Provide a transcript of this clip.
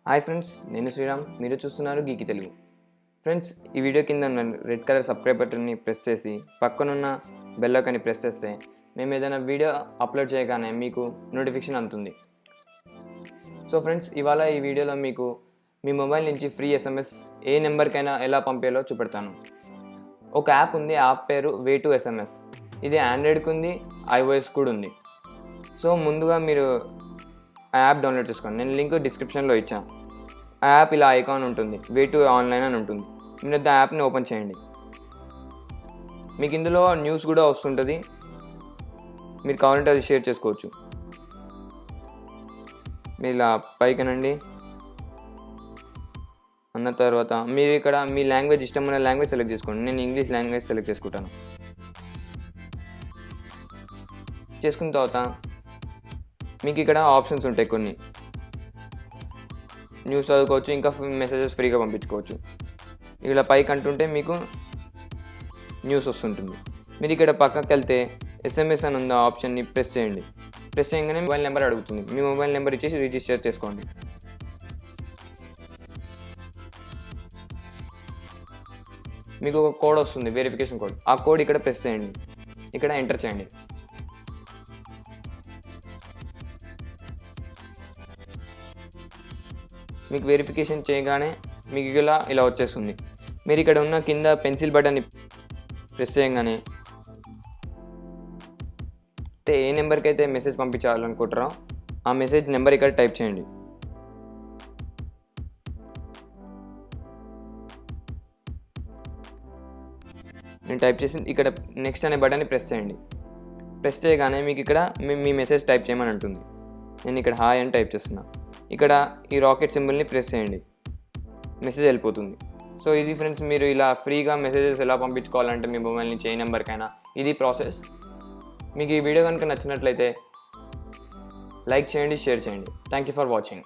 Hi friends, నేను శ్రీరామ్. మీరు చూస్తున్నారు గీకి తెలుగు. ఫ్రెండ్స్, ఈ వీడియో కింద ఉన్న రెడ్ కలర్ సబ్స్క్రైబ్ బటన్ని ప్రెస్ చేసి పక్కనున్న బెల్ ఐకాన్ని ప్రెస్ చేస్తే మేము ఏదైనా వీడియో అప్లోడ్ చేయగానే మీకు నోటిఫికేషన్ అందుతుంది. సో ఫ్రెండ్స్, ఇవాళ ఈ వీడియోలో మీకు మీ మొబైల్ నుంచి ఫ్రీ SMS ఏ నెంబర్కైనా ఎలా పంపేయాలో చూపెడతాను. ఒక యాప్ ఉంది, యాప్ పేరు Way2SMS. ఇది ఆండ్రాయిడ్కి ఉంది, iOS కూడా ఉంది. సో ముందుగా మీరు ఆ యాప్ డౌన్లోడ్ చేసుకోండి. నేను లింక్ డిస్క్రిప్షన్లో ఇచ్చాను. ఆ యాప్ ఇలా ఐకాన్ ఉంటుంది, Way2 ఆన్లైన్ అని ఉంటుంది. మీరు ఆ యాప్ని ఓపెన్ చేయండి. మీకు ఇందులో న్యూస్ కూడా వస్తుంటుంది, మీరు కావాలంటే అది షేర్ చేసుకోవచ్చు. మీరు ఇలా పైకనండి అన్న తర్వాత మీరు ఇక్కడ మీ లాంగ్వేజ్ ఇష్టమైన లాంగ్వేజ్ సెలెక్ట్ చేసుకోండి. నేను ఇంగ్లీష్ లాంగ్వేజ్ సెలెక్ట్ చేసుకుంటాను. చేసుకున్న తర్వాత మీకు ఇక్కడ ఆప్షన్స్ ఉంటాయి కొన్ని. న్యూస్ చదువుకోవచ్చు, ఇంకా మెసేజెస్ ఫ్రీగా పంపించుకోవచ్చు. ఇక్కడ పైకి అంటుంటే మీకు న్యూస్ వస్తుంటుంది. మీరు ఇక్కడ పక్కకి వెళ్తే SMS అని ఉన్న ఆప్షన్ని ప్రెస్ చేయండి. ప్రెస్ చేయగానే మొబైల్ నెంబర్ అడుగుతుంది. మీ మొబైల్ నెంబర్ ఇచ్చేసి రిజిస్టర్ చేసుకోండి. మీకు ఒక కోడ్ వస్తుంది, వెరిఫికేషన్ కోడ్. ఆ కోడ్ ఇక్కడ ప్రెస్ చేయండి, ఇక్కడ ఎంటర్ చేయండి. మీకు వెరిఫికేషన్ చేయగానే మీకు ఇలా వచ్చేస్తుంది. మీరు ఇక్కడ ఉన్న కింద పెన్సిల్ బటన్ని ప్రెస్ చేయగానే ఏ నెంబర్కి అయితే మెసేజ్ పంపించాలనుకుంటారో ఆ మెసేజ్ నెంబర్ ఇక్కడ టైప్ చేయండి. నేను టైప్ చేసి ఇక్కడ నెక్స్ట్ అనే బటన్ని ప్రెస్ చేయండి. ప్రెస్ చేయగానే మీకు ఇక్కడ మీ మెసేజ్ టైప్ చేయమని అంటుంది. నేను ఇక్కడ హాయ్ అని టైప్ చేస్తున్నా. ఇక్కడ ఈ రాకెట్ సింబల్ని ప్రెస్ చేయండి, మెసేజ్ వెళ్ళిపోతుంది. సో ఇది ఫ్రెండ్స్, మీరు ఇలా ఫ్రీగా మెసేజెస్ ఎలా పంపించుకోవాలంటే మీ మొబైల్ నుంచి ఏ నెంబర్కైనా ఇది ప్రాసెస్. మీకు ఈ వీడియో కనుక నచ్చినట్లయితే లైక్ చేయండి, షేర్ చేయండి. Thank you for watching.